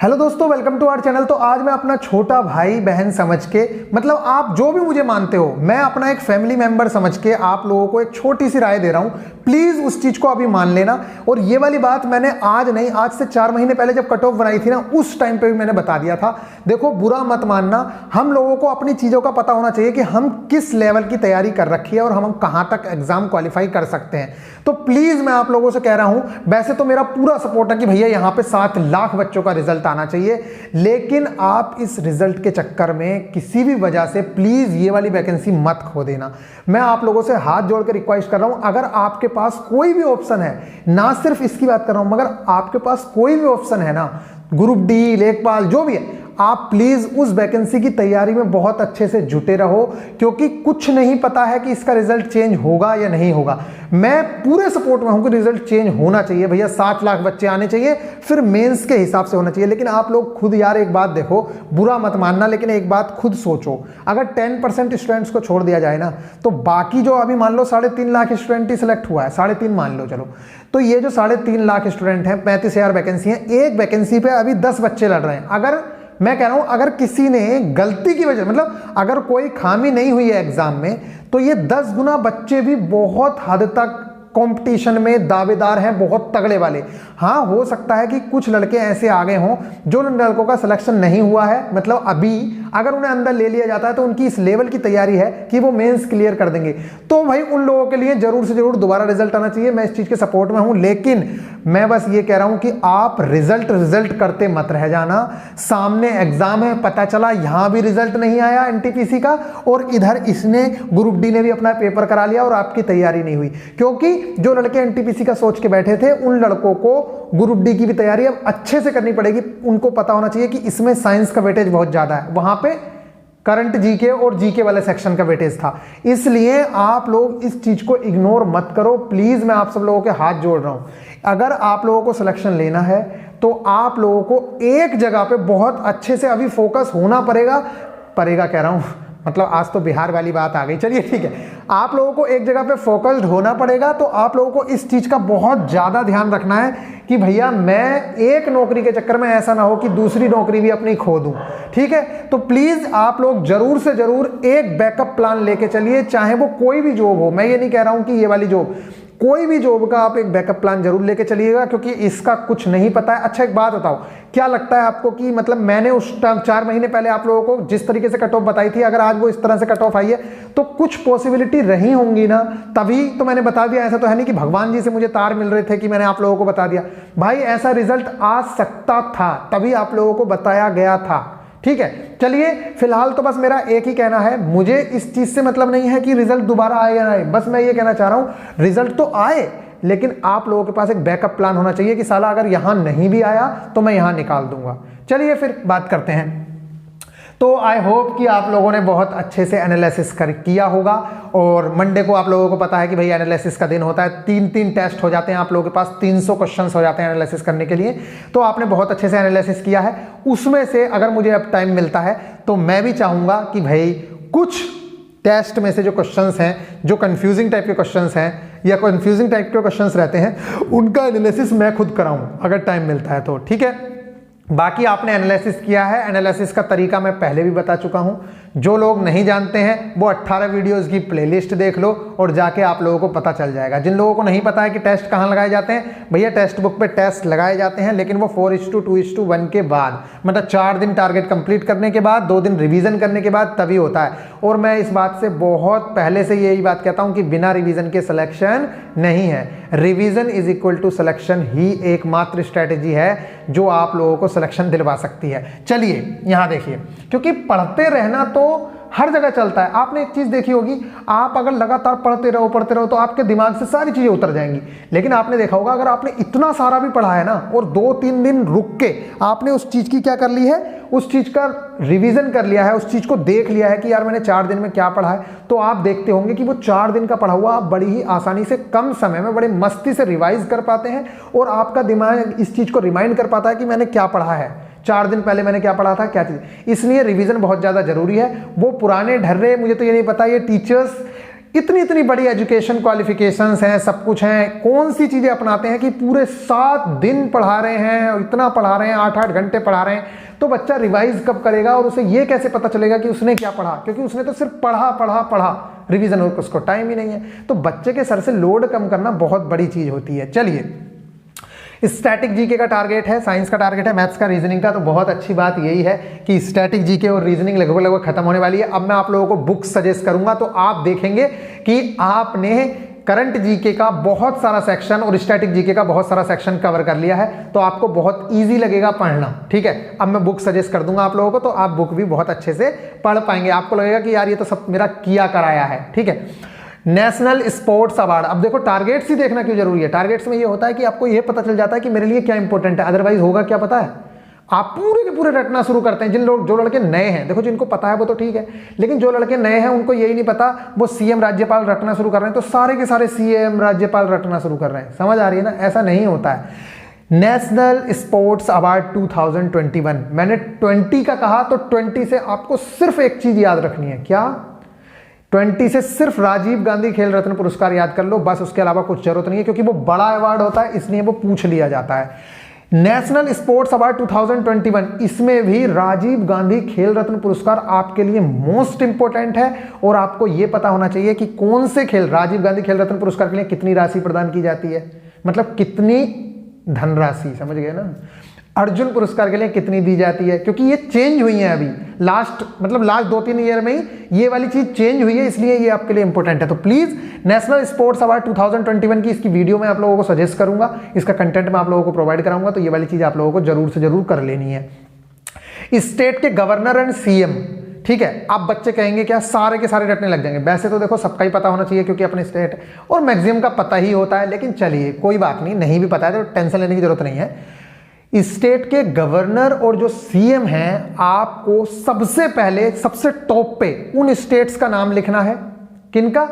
Hello दोस्तों, welcome to our channel. तो आज मैं अपना छोटा भाई बहन समझ के, मतलब आप जो भी मुझे मानते हो, मैं अपना एक फैमिली मेंबर समझ के आप लोगों को एक छोटी सी राय दे रहा हूं। प्लीज उस चीज को अभी मान लेना। और ये वाली बात मैंने आज नहीं, आज से 4 महीने पहले जब कट ऑफ बनाई थी ना, उस टाइम पे भी मैंने बता दिया था। देखो, बुरा मत मानना। हम लोगों को अपनी चीजों का पता होना चाहिए कि हम किस लेवल की तैयारी कर रखी है और हम कहां तक एग्जाम क्वालिफाई कर सकते हैं। तो प्लीज मैं आप लोगों से कह रहा हूं, वैसे तो मेरा पूरा सपोर्ट है कि भैया यहां पे 7 लाख बच्चों का रिजल्ट आना चाहिए, लेकिन आप इस रिजल्ट के चक्कर में किसी भी वजह से प्लीज ये वाली वैकेंसी मत खो देना। मैं आप लोगों से हाथ जोड़ के रिक्वेस्ट कर रहा हूं, अगर आपके पास कोई भी ऑप्शन है, ना सिर्फ इसकी बात कर रहा हूं, मगर आपके पास कोई भी ऑप्शन है ना, ग्रुप डी, लेखपाल, जो भी है, आप प्लीज उस वैकेंसी की तैयारी में बहुत अच्छे से जुटे रहो, क्योंकि कुछ नहीं पता है कि इसका रिजल्ट चेंज होगा या नहीं होगा। मैं पूरे सपोर्ट में हूं कि रिजल्ट चेंज होना चाहिए भैया, 7 लाख बच्चे आने चाहिए, फिर मेंस के हिसाब से होना चाहिए। लेकिन आप लोग खुद यार एक बात देखो, बुरा मत मानना, लेकिन एक बात खुद सोचो, अगर 10% स्टूडेंट्स को छोड़ दिया जाए ना, तो बाकी जो अभी मान लो 3.5 लाख स्टूडेंट ही सिलेक्ट हुआ है, 3.5 मान लो, चलो, तो ये जो 3.5 लाख स्टूडेंट हैं, 35,000 वैकेंसी है, एक वैकेंसी पे अभी 10 बच्चे लड़ रहे हैं। अगर मैं कह रहा हूं, अगर किसी ने गलती की वजह, मतलब अगर कोई खामी नहीं हुई है एग्जाम में, तो ये 10 गुना बच्चे भी बहुत हद तक कंपटीशन में दावेदार हैं, बहुत तगड़े वाले। हाँ, हो सकता है कि कुछ लड़के ऐसे आ गए हों जो लड़कों का सिलेक्शन नहीं हुआ है, मतलब अभी अगर उन्हें अंदर ले लिया जाता है तो उनकी इस लेवल की तैयारी है कि वो मेंस क्लियर कर देंगे। तो भाई उन लोगों के लिए जरूर से जरूर दोबारा रिजल्ट आना चाहिए, मैं इस चीज के सपोर्ट में हूं। लेकिन मैं बस ये कह रहा हूं कि आप रिजल्ट करते मत रह जाना। सामने एग्जाम है, पता चला यहां भी रिजल्ट नहीं आया एनटीपीसी का, और इधर इसने ग्रुप डी ने भी अपना पेपर करा लिया और आपकी तैयारी नहीं हुई। क्योंकि जो लड़के एनटीपीसी का सोच के बैठे थे, उन लड़कों को ग्रुप डी की भी तैयारी अब अच्छे से करनी पड़ेगी। उनको पता होना चाहिए कि इसमें साइंस का वेटेज बहुत ज्यादा है, वहां पे करंट जीके और जीके वाले सेक्शन का वेटेज था। इसलिए आप लोग इस चीज को इग्नोर मत करो, प्लीज। मैं आप सब लोगों के हाथ जोड़ रहा हूं, अगर आप लोगों को सिलेक्शन लेना है तो आप लोगों को एक जगह पे बहुत अच्छे से अभी फोकस होना पड़ेगा कह रहा हूं, मतलब आज तो बिहार वाली बात आ गई, चलिए ठीक है। आप लोगों को एक जगह पे फोकस्ड होना पड़ेगा। तो आप लोगों को इस चीज का बहुत ज्यादा ध्यान रखना है कि भैया मैं एक नौकरी के चक्कर में ऐसा ना हो कि दूसरी नौकरी भी अपनी खो दूं, ठीक है। तो प्लीज आप लोग जरूर से जरूर एक बैकअप प्लान लेके चलिए, चाहे वो कोई भी जॉब हो। मैं ये नहीं कह रहा हूं कि ये वाली जॉब, कोई भी जॉब का आप एक बैकअप प्लान जरूर लेके चलिएगा, क्योंकि इसका कुछ नहीं पता है। अच्छा, एक बात बताओ, क्या लगता है आपको कि मतलब मैंने उस टाइम 4 महीने पहले आप लोगों को जिस तरीके से कट ऑफ बताई थी, अगर आज वो इस तरह से कट ऑफ आई है तो कुछ पॉसिबिलिटी रही होंगी ना, तभी तो मैंने बता दिया। ऐसा तो है नहीं कि भगवान जी से मुझे तार मिल रहे थे कि मैंने आप लोगों को बता दिया। भाई ऐसा रिजल्ट आ सकता था, तभी आप लोगों को बताया गया था, ठीक है। चलिए, फिलहाल तो बस मेरा एक ही कहना है, मुझे इस चीज से मतलब नहीं है कि रिजल्ट दोबारा आए या नहीं, बस मैं ये कहना चाह रहा हूं रिजल्ट तो आए, लेकिन आप लोगों के पास एक बैकअप प्लान होना चाहिए कि साला अगर यहां नहीं भी आया तो मैं यहां निकाल दूंगा। चलिए फिर बात करते हैं। तो आई होप कि आप लोगों ने बहुत अच्छे से एनालिसिस किया होगा, और मंडे को आप लोगों को पता है कि भाई एनालिसिस का दिन होता है, 3 टेस्ट हो जाते हैं आप लोगों के पास, 300 क्वेश्चंस हो जाते हैं एनालिसिस करने के लिए। तो आपने बहुत अच्छे से एनालिसिस किया है। उसमें से अगर मुझे अब टाइम मिलता है तो मैं भी चाहूंगा कि भाई कुछ टेस्ट में से जो क्वेश्चंस हैं, जो कंफ्यूजिंग टाइप के क्वेश्चंस हैं या कंफ्यूजिंग टाइप के क्वेश्चंस रहते हैं, उनका एनालिसिस मैं खुद कराऊं अगर टाइम मिलता है तो, ठीक है। बाकी आपने एनालिसिस किया है, एनालिसिस का तरीका मैं पहले भी बता चुका हूं। जो लोग नहीं जानते हैं वो 18 वीडियोस की प्लेलिस्ट देख लो और जाके आप लोगों को पता चल जाएगा। जिन लोगों को नहीं पता है कि टेस्ट कहां लगाए जाते हैं, भैया टेक्स्ट बुक पे टेस्ट लगाए जाते हैं, लेकिन वो 4:2:1 के बाद, मतलब 4 दिन टारगेट कंप्लीट करने के बाद, 2 दिन रिवीजन करने के बाद तभी होता है। और मैं इस बात से बहुत पहले से यही बात कहता हूं कि बिना रिवीजन के सिलेक्शन नहीं है। Revision is equal to selection ही एकमात्र स्ट्रेटेजी है जो आप लोगों को सिलेक्शन दिलवा सकती है। चलिए यहां देखिए, क्योंकि पढ़ते रहना तो हर जगह चलता है। आपने एक चीज देखी होगी, आप अगर लगातार पढ़ते रहो तो आपके दिमाग से सारी चीजें उतर जाएंगी। लेकिन आपने देखा होगा, अगर आपने इतना सारा भी पढ़ा है ना, और 2-3 दिन रुक के आपने उस चीज की क्या कर ली है, उस चीज का रिवीजन कर लिया है, उस चीज को देख लिया है कि यार मैंने 4 दिन में क्या पढ़ा है, तो आप देखते होंगे कि वो 4 दिन का पढ़ा हुआ आप बड़ी ही आसानी से कम समय में बड़े मस्ती से रिवाइज कर पाते हैं, और आपका दिमाग इस चीज को रिमाइंड कर पाता है कि मैंने क्या पढ़ा है, 4 दिन पहले मैंने क्या पढ़ा था, क्या चीज। इसलिए रिवीजन बहुत ज्यादा जरूरी है। वो पुराने ढर्रे, मुझे तो ये नहीं पता ये टीचर्स इतनी इतनी बड़ी एजुकेशन क्वालिफिकेशंस हैं, सब कुछ हैं, कौन सी चीजें अपनाते हैं कि पूरे 7 दिन पढ़ा रहे हैं, इतना पढ़ा रहे हैं, 8-8 घंटे पढ़ा रहे हैं, तो बच्चा रिवाइज कब करेगा और उसे ये कैसे पता चलेगा कि उसने क्या पढ़ा, क्योंकि उसने तो सिर्फ पढ़ा पढ़ा पढ़ा, रिवीजन उसको टाइम ही नहीं है। तो बच्चे के सर से लोड कम करना बहुत बड़ी चीज होती है। चलिए, स्टैटिक जीके का टारगेट है, साइंस का टारगेट है, मैथ्स का, रीजनिंग का। तो बहुत अच्छी बात यही है कि स्टैटिक जीके और रीजनिंग लगभग लगभग खत्म होने वाली है। अब मैं आप लोगों को बुक सजेस्ट करूंगा, तो आप देखेंगे कि आपने करंट जीके का बहुत सारा सेक्शन और स्टैटिक जीके का बहुत सारा सेक्शन कवर कर लिया है, तो आपको बहुत इजी लगेगा पढ़ना। ठीक है, अब मैं बुक सजेस्ट कर दूंगा आप लोगों को, तो आप बुक भी बहुत अच्छे से पढ़ पाएंगे। आपको लगेगा कि यार ये तो सब मेरा किया कराया है। ठीक है, नेशनल स्पोर्ट्स अवार्ड। अब देखो, टारगेट्स ही देखना क्यों जरूरी है। टारगेट्स में ये होता है कि आपको ये पता चल जाता है कि मेरे लिए क्या इंपॉर्टेंट है, अदरवाइज होगा क्या पता है, आप पूरे के पूरे रटना शुरू करते हैं। जो लड़के नए हैं, देखो जिनको पता है वो तो ठीक है, लेकिन जो लड़के नए हैं उनको यही नहीं पता, वो सीएम राज्यपाल रटना शुरू कर रहे हैं, तो सारे के सारे सीएम राज्यपाल रटना शुरू कर रहे हैं। समझ आ रही है ना? ऐसा नहीं होता है। नेशनल स्पोर्ट्स अवार्ड 2021, मैंने 20 का कहा, तो 20 से आपको सिर्फ एक चीज याद रखनी है। क्या? 20 से सिर्फ राजीव गांधी खेल रत्न पुरस्कार याद कर लो, बस। उसके अलावा कुछ जरूरत नहीं है, क्योंकि वो बड़ा अवार्ड होता है, इसलिए वो पूछ लिया जाता है। नेशनल स्पोर्ट्स अवार्ड 2021, इसमें भी राजीव गांधी खेल रत्न पुरस्कार आपके लिए मोस्ट इंपॉर्टेंट है, और आपको यह पता होना चाहिए कि कौन से खेल, राजीव गांधी खेल रत्न पुरस्कार के लिए कितनी राशि प्रदान की जाती है, मतलब कितनी धनराशि, समझ गए ना। अर्जुन पुरस्कार के लिए कितनी दी जाती है, क्योंकि ये चेंज हुई है अभी लास्ट 2-3 ईयर में ही ये वाली चीज चेंज हुई है, इसलिए ये आपके लिए इंपॉर्टेंट है। तो प्लीज नेशनल स्पोर्ट्स अवार्ड 2021 की इसकी वीडियो मैं आप लोगों को सजेस्ट करूंगा, इसका कंटेंट मैं आप लोगों को प्रोवाइड कराऊंगा, तो ये वाली चीज आप लोगों को जरूर से जरूर कर लेनी है। स्टेट के गवर्नर एंड सीएम, ठीक है। अब बच्चे कहेंगे क्या सारे के सारे रटने लग जाएंगे, वैसे तो देखो सबका ही पता होना चाहिए क्योंकि अपने स्टेट और मैक्सिमम का पता ही होता है, लेकिन चलिए कोई बात नहीं, नहीं भी पता है तो टेंशन लेने की जरूरत नहीं है। स्टेट के गवर्नर और जो सीएम हैं, आपको सबसे पहले सबसे टॉप पे उन स्टेट्स का नाम लिखना है। किनका?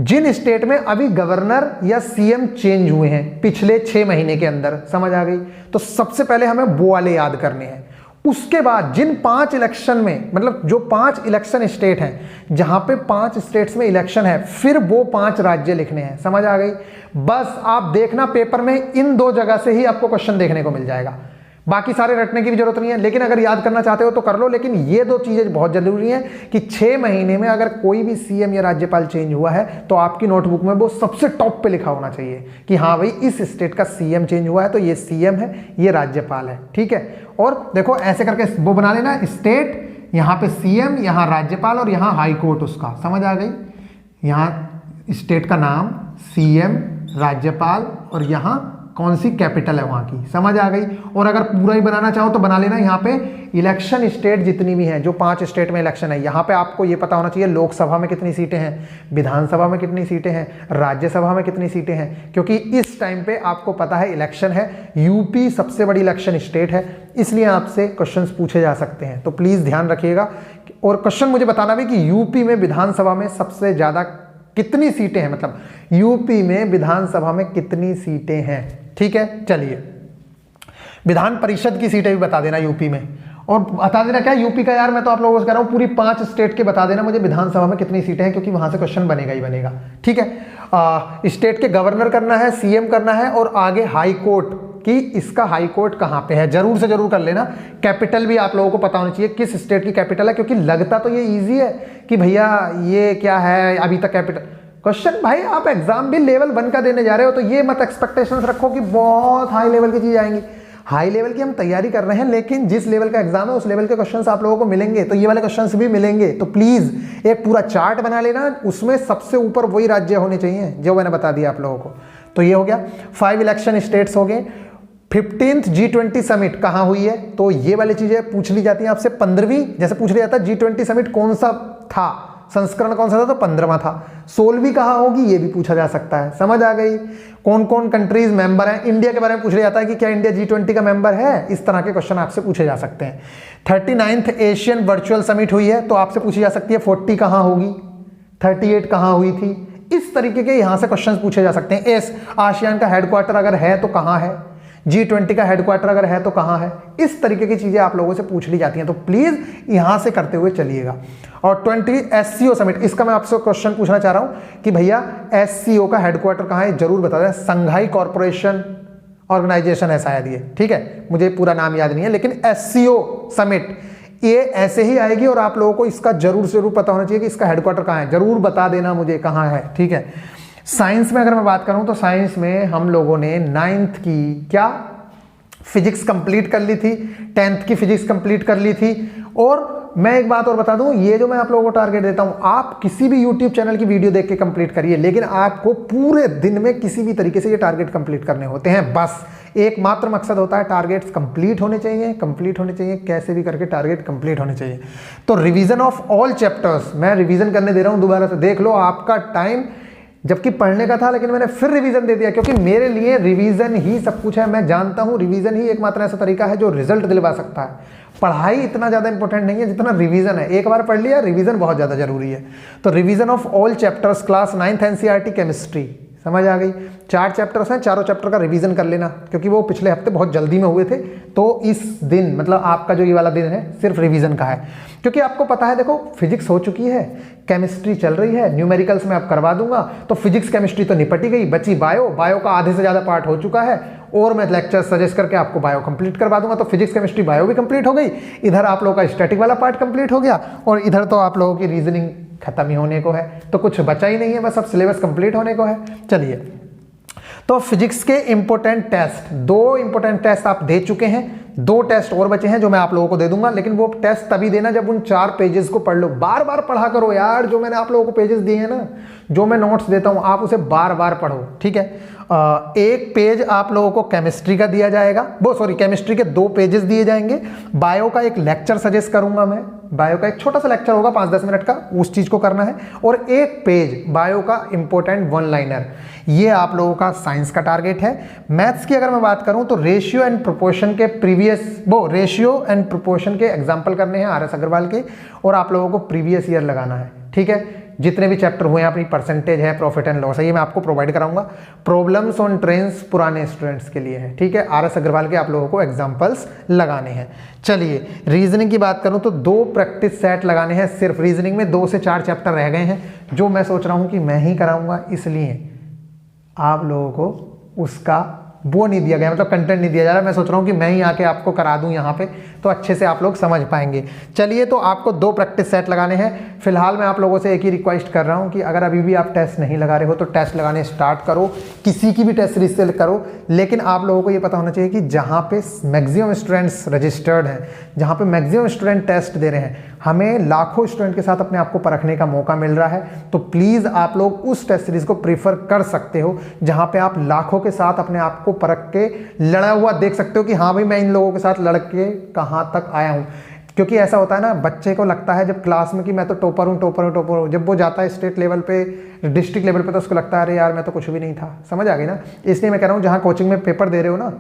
जिन स्टेट में अभी गवर्नर या सीएम चेंज हुए हैं पिछले 6 महीने के अंदर। समझ आ गई? तो सबसे पहले हमें वो वाले याद करने हैं। उसके बाद जिन 5 इलेक्शन में, मतलब जो 5 इलेक्शन स्टेट हैं जहां पे 5 स्टेट्स में इलेक्शन है, फिर वो 5 राज्य लिखने हैं। समझ आ गई? बस आप देखना पेपर में इन 2 जगह से ही आपको क्वेश्चन देखने को मिल जाएगा, बाकी सारे रटने की भी जरूरत नहीं है। लेकिन अगर याद करना चाहते हो तो कर लो, लेकिन ये 2 चीजें बहुत जरूरी हैं कि 6 महीने में अगर कोई भी सीएम या राज्यपाल चेंज हुआ है तो आपकी नोटबुक में वो सबसे टॉप पे लिखा होना चाहिए कि हाँ भाई इस स्टेट का सीएम चेंज हुआ है, तो ये सीएम है, ये राज्यपाल है। ठीक है, और देखो ऐसे करके वो बना लेना, स्टेट, यहाँ पे सीएम, यहाँ राज्यपाल और यहाँ हाई कोर्ट उसका। समझ आ गई? यहाँ स्टेट का नाम, सीएम, राज्यपाल और यहाँ कौन सी कैपिटल है वहां की। समझ आ गई? और अगर पूरा ही बनाना चाहो तो बना लेना यहाँ पे इलेक्शन स्टेट जितनी भी हैं, जो 5 स्टेट में इलेक्शन है, यहाँ पे आपको ये पता होना चाहिए लोकसभा में कितनी सीटें हैं, विधानसभा में कितनी सीटें हैं, राज्यसभा में कितनी सीटें हैं, क्योंकि इस टाइम पे आपको पता है इलेक्शन है। यूपी सबसे बड़ी इलेक्शन स्टेट है, इसलिए आपसे क्वेश्चन पूछे जा सकते हैं, तो प्लीज ध्यान रखिएगा। और क्वेश्चन मुझे बताना भी कि यूपी में विधानसभा में सबसे ज्यादा कितनी सीटें हैं, मतलब यूपी में विधानसभा में कितनी सीटें हैं। ठीक है, चलिए विधान परिषद की सीटें भी बता देना यूपी में, और बता देना क्या यूपी का, यार मैं तो आप लोगों से कह रहा हूं पूरी 5 स्टेट के बता देना मुझे विधानसभा में कितनी सीटें हैं, क्योंकि वहां से क्वेश्चन बनेगा ही बनेगा। ठीक है, स्टेट के गवर्नर करना है, सीएम करना है, और आगे हाई कोर्ट कि इसका हाई कोर्ट कहां पे है, जरूर से जरूर कर लेना। कैपिटल भी आप लोगों को पता होनी चाहिए किस स्टेट की कैपिटल है, क्योंकि लगता तो ये इजी है कि भैया ये क्या है अभी तक कैपिटल क्वेश्चन। भाई आप एग्जाम भी लेवल 1 का देने जा रहे हो, तो ये मत एक्सपेक्टेशंस रखो कि बहुत हाई लेवल की चीज आएंगी। हाई लेवल की हम तैयारी कर रहे हैं, लेकिन जिस लेवल का एग्जाम है उस लेवल के क्वेश्चंस आप लोगों को मिलेंगे, तो ये वाले क्वेश्चंस भी मिलेंगे। तो प्लीज एक पूरा चार्ट बना लेना, उसमें सबसे ऊपर वही राज्य होने चाहिए जो मैंने बता दिया आप लोगों को। तो ये हो गया, 5 इलेक्शन स्टेट्स हो गए। 15th G20 समिट कहां हुई है, तो ये वाली चीजें पूछ ली जाती हैं आपसे। 15वीं जैसे पूछ लिया जाता G20 समिट कौन सा था, संस्करण कौन सा था, तो 15वां था। 16वीं कहां होगी ये भी पूछा जा सकता है। समझ आ गई? कौन कौन कंट्रीज मेंबर हैं, इंडिया के बारे में पूछ लिया जाता है कि क्या इंडिया G20 का मेंबर है, इस तरह के क्वेश्चन आपसे पूछे जा सकते हैं। 39th एशियन वर्चुअल समिट हुई है, तो आपसे पूछी जा सकती है 40 कहां होगी, 38 कहां हुई थी। इस तरीके के यहां से क्वेश्चन पूछे जा सकते हैं। आसियान का हेडक्वार्टर अगर है तो कहां है, G20 का हेडक्वार्टर अगर है तो कहाँ है, इस तरीके की चीजें आप लोगों से पूछ ली जाती हैं, तो प्लीज यहां से करते हुए चलिएगा। और 20 SCO समिट, इसका मैं आपसे क्वेश्चन पूछना चाह रहा हूं कि भैया SCO का हेडक्वार्टर कहाँ है, जरूर बता दें। संघाई कॉर्पोरेशन ऑर्गेनाइजेशन है शायद ये, ठीक है, मुझे पूरा नाम याद नहीं है, लेकिन SCO समिट ये ऐसे ही आएगी और आप लोगों को इसका जरूर से जरूर पता होना चाहिए कि इसका हेडक्वार्टर कहाँ है, जरूर बता देना मुझे कहाँ है, ठीक है। साइंस में अगर मैं बात करूं तो साइंस में हम लोगों ने 9th की क्या फिजिक्स कंप्लीट कर ली थी, 10th की फिजिक्स कंप्लीट कर ली थी। और मैं एक बात और बता दूं, ये जो मैं आप लोगों को टारगेट देता हूं, आप किसी भी YouTube चैनल की वीडियो देख के कंप्लीट करिए, लेकिन आपको पूरे दिन में किसी भी तरीके से ये टारगेट कंप्लीट करने होते हैं। बस एकमात्र मकसद होता है टारगेट्स कंप्लीट होने चाहिए, कंप्लीट होने चाहिए, कैसे भी करके टारगेट कंप्लीट होने चाहिए। तो रिवीजन ऑफ ऑल चैप्टर्स मैं रिवीजन करने दे रहा हूं, दोबारा से देख लो। आपका टाइम जबकि पढ़ने का था, लेकिन मैंने फिर रिवीजन दे दिया, क्योंकि मेरे लिए रिवीजन ही सब कुछ है। मैं जानता हूं रिवीजन ही एकमात्र ऐसा तरीका है जो रिजल्ट दिलवा सकता है। पढ़ाई इतना ज्यादा इंपॉर्टेंट नहीं है जितना रिवीजन है। एक बार पढ़ लिया, रिवीजन बहुत ज्यादा जरूरी है। तो revision of all chapters class 9th NCERT chemistry, समझ आ गई। 4 चैप्टर्स हैं, चारों चैप्टर का रिवीजन कर लेना, क्योंकि वो पिछले हफ्ते बहुत जल्दी में हुए थे। तो इस दिन मतलब आपका जो ये वाला दिन है सिर्फ रिवीजन का है, क्योंकि आपको पता है, देखो फिजिक्स हो चुकी है, केमिस्ट्री चल रही है, न्यूमेरिकल्स में आप करवा दूंगा, तो फिजिक्स केमिस्ट्री तो निपट ही गई, बची बायो। बायो का आधे से ज्यादा पार्ट हो चुका है और मैं लेक्चर सजेस्ट करके आपको बायो कंप्लीट करवा दूंगा। तो फिजिक्स केमिस्ट्री बायो भी कंप्लीट हो गई, इधर आप लोगों का स्टैटिक वाला पार्ट कंप्लीट हो गया, और इधर तो आप लोगों की रीजनिंग खत्म ही होने को है। तो कुछ बचा ही नहीं है, बस अब सिलेबस कंप्लीट होने को है। चलिए, तो फिजिक्स के इंपॉर्टेंट टेस्ट, 2 इंपॉर्टेंट टेस्ट आप दे चुके हैं, 2 टेस्ट और बचे हैं जो मैं आप लोगों को दे दूंगा, लेकिन वो टेस्ट तभी देना जब उन 4 पेजेस को पढ़ लो। बार बार पढ़ा करो यार, जो मैंने आप लोगों को पेजेस दिए हैं ना, जो मैं नोट्स देता हूं, आप उसे बार बार पढ़ो, ठीक है। एक पेज आप लोगों को केमिस्ट्री का दिया जाएगा, केमिस्ट्री के 2 पेजेस दिए जाएंगे। बायो का एक लेक्चर सजेस्ट करूंगा मैं, बायो का एक छोटा सा लेक्चर होगा 5-10 मिनट का, उस चीज को करना है। और एक पेज बायो का इंपॉर्टेंट 1 लाइनर, ये आप लोगों का साइंस का टारगेट है। मैथ्स की अगर मैं बात करूं तो रेशियो एंड प्रोपोर्शन के रेशियो एंड प्रोपोर्शन के एग्जांपल करने हैं RS अग्रवाल के, और आप लोगों को प्रीवियस ईयर लगाना है, ठीक है। जितने भी चैप्टर हुए हैं, अपनी परसेंटेज है, प्रॉफिट एंड लॉस है, ये मैं आपको प्रोवाइड कराऊंगा। प्रॉब्लम्स ऑन ट्रेन्स पुराने स्टूडेंट्स के लिए है, ठीक है। RS अग्रवाल के आप लोगों को एग्जांपल्स लगाने हैं। चलिए, रीजनिंग की बात करूं तो 2 प्रैक्टिस सेट लगाने हैं सिर्फ रीजनिंग में। 2 से 4 चैप्टर रह गए हैं, जो मैं सोच रहा हूं कि मैं ही कराऊंगा, इसलिए आप लोगों को उसका वो नहीं दिया गया, मतलब कंटेंट नहीं दिया जा रहा। मैं सोच रहा हूँ कि मैं ही आके आपको करा दूं यहाँ पे, तो अच्छे से आप लोग समझ पाएंगे। चलिए, तो आपको 2 प्रैक्टिस सेट लगाने हैं। फिलहाल मैं आप लोगों से एक ही रिक्वेस्ट कर रहा हूँ कि अगर अभी भी आप टेस्ट नहीं लगा रहे हो तो टेस्ट लगाने स्टार्ट करो, किसी की भी टेस्ट सीरीज से करो। लेकिन आप लोगों को ये पता होना चाहिए कि जहाँ पे मैक्सिमम स्टूडेंट्स रजिस्टर्ड हैं, जहाँ पे मैक्सिमम स्टूडेंट टेस्ट दे रहे हैं, हमें लाखों स्टूडेंट के साथ अपने आप को परखने का मौका मिल रहा है। तो प्लीज़ आप लोग उस टेस्ट सीरीज को प्रीफर कर सकते हो जहाँ पे आप लाखों के साथ अपने आप को परख के लड़ा हुआ देख सकते हो कि हाँ भाई, मैं इन लोगों के साथ लड़ के कहाँ तक आया हूँ। क्योंकि ऐसा होता है ना, बच्चे को लगता है जब क्लास में कि मैं तो टॉपर हूँ। जब वो जाता है स्टेट लेवल पे, डिस्ट्रिक्ट लेवल पे, तो उसको लगता है अरे यार मैं तो कुछ भी नहीं था। समझ आ गई ना। इसलिए मैं कह रहा हूँ, जहाँ कोचिंग में पेपर दे रहे हो ना,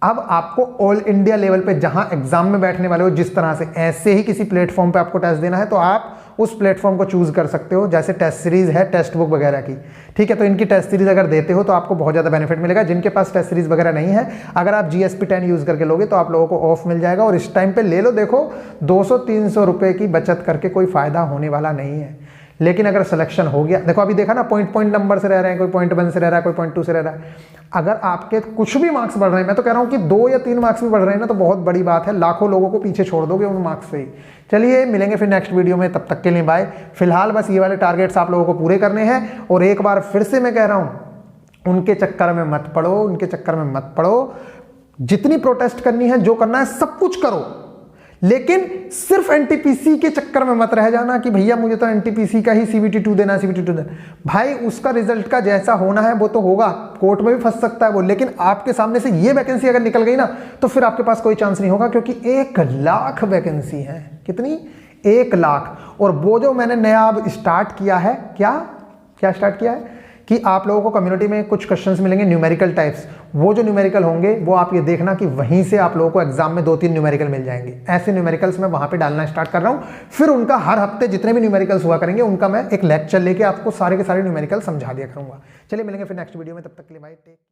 अब आपको ऑल इंडिया लेवल पे जहां एग्जाम में बैठने वाले हो, जिस तरह से ऐसे ही किसी प्लेटफॉर्म पे आपको टेस्ट देना है, तो आप उस प्लेटफॉर्म को चूज कर सकते हो। जैसे टेस्ट सीरीज है, टेक्स्ट बुक वगैरह की, ठीक है। तो इनकी टेस्ट सीरीज अगर देते हो तो आपको बहुत ज़्यादा बेनिफिट मिलेगा। जिनके पास टेस्ट सीरीज वगैरह नहीं है, अगर आप GSP 10 यूज करके लोगे तो आप लोगों को ऑफ मिल जाएगा। और इस टाइम पे ले लो, देखो 200-300 रुपए की बचत करके कोई फायदा होने वाला नहीं है। लेकिन अगर सिलेक्शन हो गया, देखो अभी देखा ना, पॉइंट नंबर से रह रहे हैं, कोई 0.1 से रह रहा है, कोई 0.2 से रह रहा है। अगर आपके कुछ भी मार्क्स बढ़ रहे हैं, मैं तो कह रहा हूं कि 2 या 3 मार्क्स भी बढ़ रहे हैं ना, तो बहुत बड़ी बात है। लाखों लोगों को पीछे छोड़ दोगे उन मार्क्स से ही। चलिए, मिलेंगे फिर नेक्स्ट वीडियो में, तब तक के लिए बाय। फिलहाल बस ये वाले टारगेट्स आप लोगों को पूरे करने हैं। और एक बार फिर से मैं कह रहा हूं, उनके चक्कर में मत पड़ो, उनके चक्कर में मत पड़ो। जितनी प्रोटेस्ट करनी है, जो करना है, सब कुछ करो, लेकिन सिर्फ NTPC के चक्कर में मत रह जाना कि भैया मुझे तो NTPC का ही CBT 2 देना, CBT 2 देना। भाई उसका रिजल्ट का जैसा होना है वो तो होगा, कोर्ट में भी फंस सकता है वो, लेकिन आपके सामने से ये वैकेंसी अगर निकल गई ना, तो फिर आपके पास कोई चांस नहीं होगा। क्योंकि 1 लाख वैकेंसी है। कितनी? 1 लाख। और वो जो मैंने नया अब स्टार्ट किया है, क्या स्टार्ट किया है कि आप लोगों को कम्युनिटी में कुछ क्वेश्चंस मिलेंगे न्यूमेरिकल टाइप्स। वो जो न्यूमेरिकल होंगे वो आप ये देखना कि वहीं से आप लोगों को एग्जाम में 2-3 न्यूमेरिकल मिल जाएंगे। ऐसे न्यूमेरिकल्स मैं वहां पे डालना स्टार्ट कर रहा हूं। फिर उनका हर हफ्ते जितने भी न्यूमेरिकल्स हुआ करेंगे, उनका मैं एक लेक्चर लेके आपको सारे के सारे न्यूमेरिकल समझा दिया करूंगा। चलिए, मिलेंगे फिर नेक्स्ट वीडियो में, तब तक के लिए बाय।